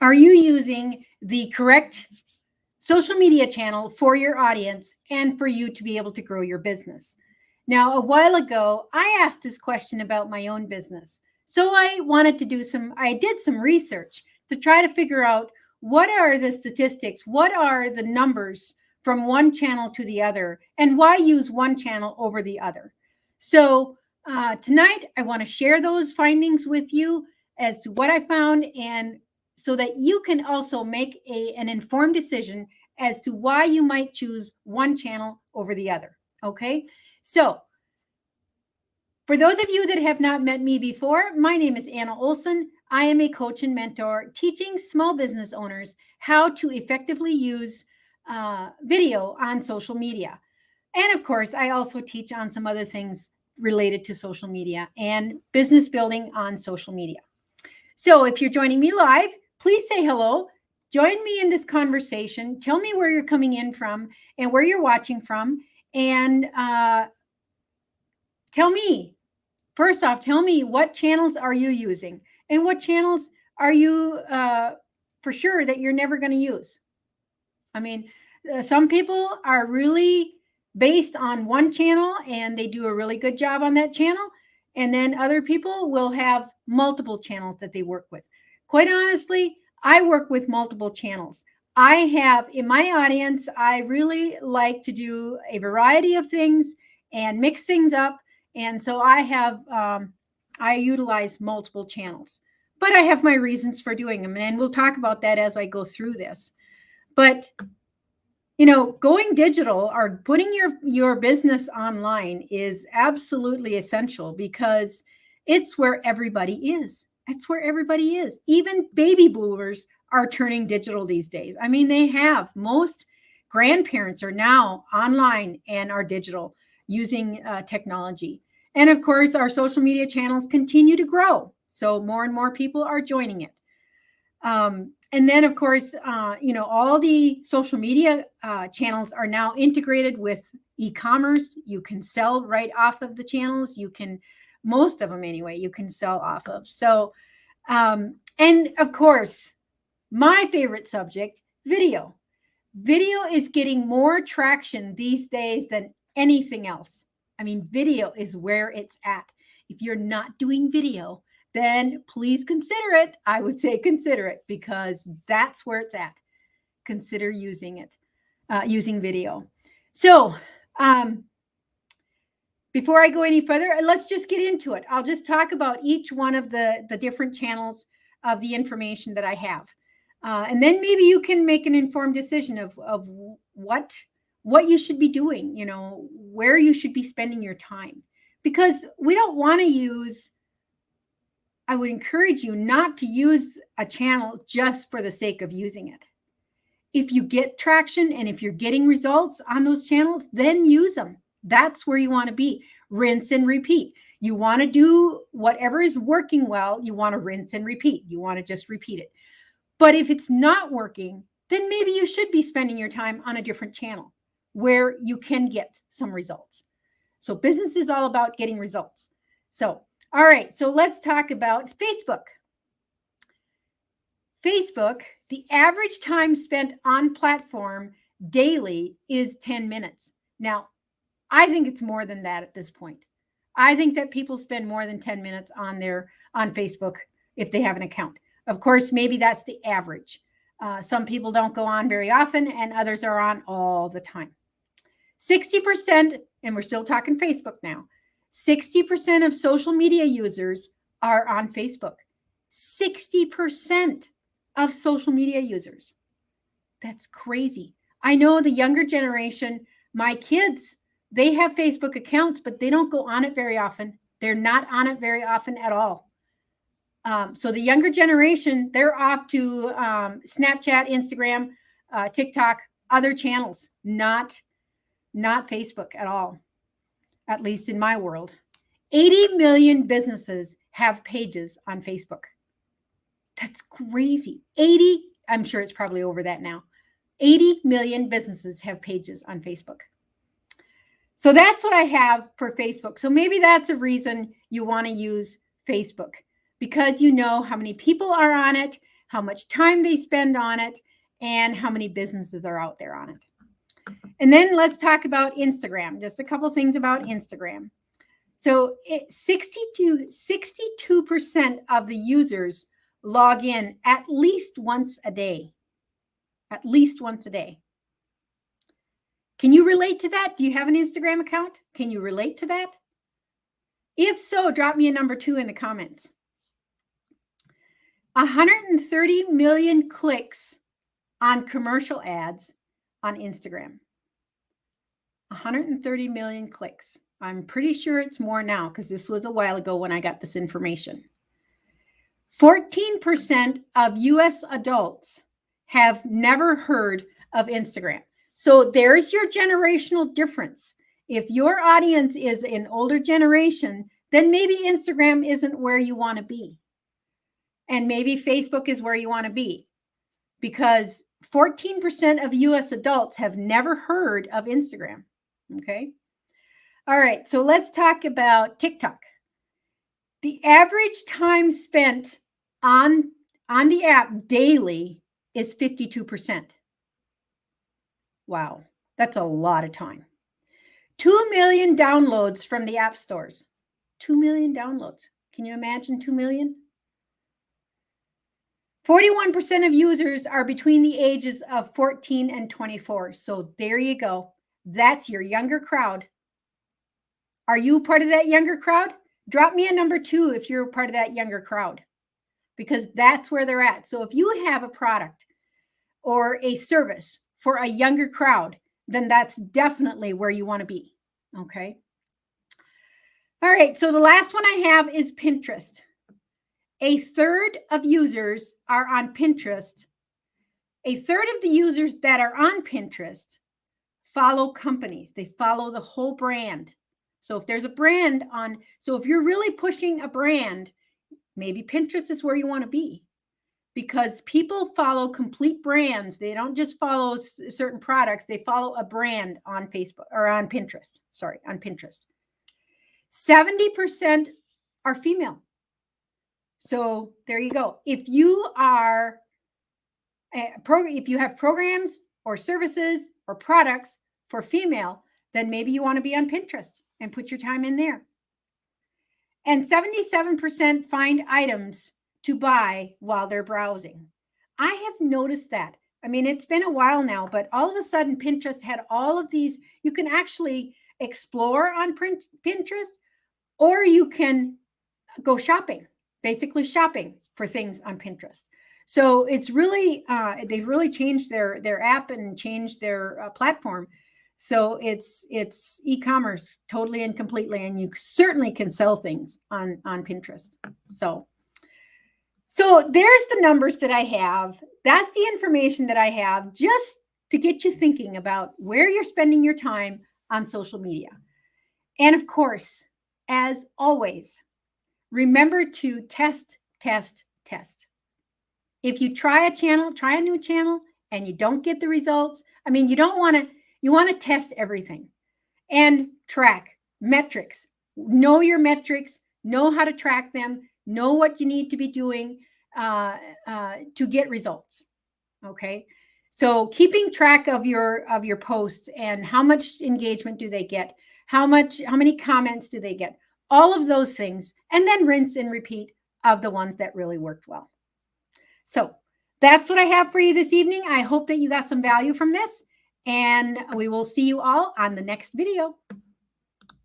Are you using the correct social media channel for your audience and for you to be able to grow your business? Now, a while ago, I asked this question about my own business. So I did some research to try to figure out what are the statistics, what are the numbers from one channel to the other, and why use one channel over the other. So tonight, I want to share those findings with you as to what I found, and so that you can also make an informed decision as to why you might choose one channel over the other. Okay. So, for those of you that have not met me before, my name is Anna Olson. I am a coach and mentor teaching small business owners how to effectively use video on social media. And of course, I also teach on some other things related to social media and business building on social media. So if you're joining me live, please say hello. Join me in this conversation. Tell me where you're coming in from and where you're watching from. And tell me, first off, tell me what channels are you using and what channels are you for sure that you're never going to use. I mean, some people are really based on one channel and they do a really good job on that channel. And then other people will have multiple channels that they work with. Quite honestly, I work with multiple channels. I have in my audience, I really like to do a variety of things and mix things up. And so I utilize multiple channels, but I have my reasons for doing them. And we'll talk about that as I go through this. But going digital or putting your business online is absolutely essential because it's where everybody is. It's where everybody is. Even baby boomers are turning digital these days. I mean, most grandparents are now online and are digital using technology. And of course, our social media channels continue to grow. So more and more people are joining it. And then, of course, all the social media channels are now integrated with e-commerce. You can sell right off of the channels. Most of them anyway, you can sell off of. So, and of course, my favorite subject, video. Video is getting more traction these days than anything else. I mean, video is where it's at. If you're not doing video, then please consider it. I would say consider it because that's where it's at. Consider using it, using video. So, before I go any further, let's just get into it. I'll just talk about each one of the different channels of the information that I have. And then maybe you can make an informed decision of what you should be doing, where you should be spending your time. Because we don't want to I would encourage you not to use a channel just for the sake of using it. If you get traction and if you're getting results on those channels, then use them. That's where you want to be. Rinse and repeat. You want to do whatever is working well, you want to rinse and repeat. You want to just repeat it. But if it's not working, then maybe you should be spending your time on a different channel where you can get some results. So business is all about getting results. So, all right, so let's talk about Facebook. Facebook, the average time spent on platform daily is 10 minutes. Now, I think it's more than that at this point. I think that people spend more than 10 minutes on Facebook if they have an account. Of course, maybe that's the average. Some people don't go on very often and others are on all the time. 60%, and we're still talking Facebook now, 60% of social media users are on Facebook. 60% of social media users. That's crazy. I know the younger generation, my kids, they have Facebook accounts, but they don't go on it very often. They're not on it very often at all. So the younger generation, they're off to Snapchat, Instagram, TikTok, other channels, not Facebook at all, at least in my world. 80 million businesses have pages on Facebook. That's crazy. I'm sure it's probably over that now. 80 million businesses have pages on Facebook. So that's what I have for Facebook. So maybe that's a reason you want to use Facebook, because you know how many people are on it, how much time they spend on it, and how many businesses are out there on it. And then let's talk about Instagram. Just a couple things about Instagram. So 62% of the users log in at least once a day. At least once a day. Can you relate to that? Do you have an Instagram account? Can you relate to that? If so, drop me a number 2 in the comments. 130 million clicks on commercial ads on Instagram. 130 million clicks. I'm pretty sure it's more now because this was a while ago when I got this information. 14% of US adults have never heard of Instagram. So there's your generational difference. If your audience is an older generation, then maybe Instagram isn't where you want to be. And maybe Facebook is where you want to be, because 14% of US adults have never heard of Instagram. Okay. All right. So let's talk about TikTok. The average time spent on the app daily is 52%. Wow. That's a lot of time. 2 million downloads from the app stores. 2 million downloads. Can you imagine 2 million? 41% of users are between the ages of 14 and 24. So there you go. That's your younger crowd. Are you part of that younger crowd? Drop me a number 2 if you're part of that younger crowd, because that's where they're at. So if you have a product or a service for a younger crowd, then that's definitely where you want to be. Okay. All right. So the last one I have is Pinterest. A third of users are on Pinterest. A third of the users that are on Pinterest follow companies. They follow the whole brand. So if there's a brand on, so if you're really pushing a brand, maybe Pinterest is where you want to be, because people follow complete brands. They don't just follow certain products. They follow a brand on Facebook or on Pinterest. Sorry, on Pinterest. 70% are female. So there you go. If you are if you have programs or services or products for female, then maybe you want to be on Pinterest and put your time in there. And 77% find items to buy while they're browsing. I have noticed that. I mean, it's been a while now, but all of a sudden Pinterest had all of these. You can actually explore on Pinterest, or you can go shopping, basically shopping for things on Pinterest. So it's really, they've really changed their app and changed their platform. So it's e-commerce totally and completely, and you certainly can sell things on Pinterest. So there's the numbers that I have. That's the information that I have, just to get you thinking about where you're spending your time on social media. And of course, as always, remember to test, test, test. If you try a new channel, and you don't get the results, I mean, you want to test everything and track metrics. Know your metrics, know how to track them, know what you need to be doing to get results. Okay. So keeping track of your posts and how much engagement do they get, how many comments do they get, all of those things, and then rinse and repeat of the ones that really worked well. So that's what I have for you this evening. I hope that you got some value from this, and we will see you all on the next video.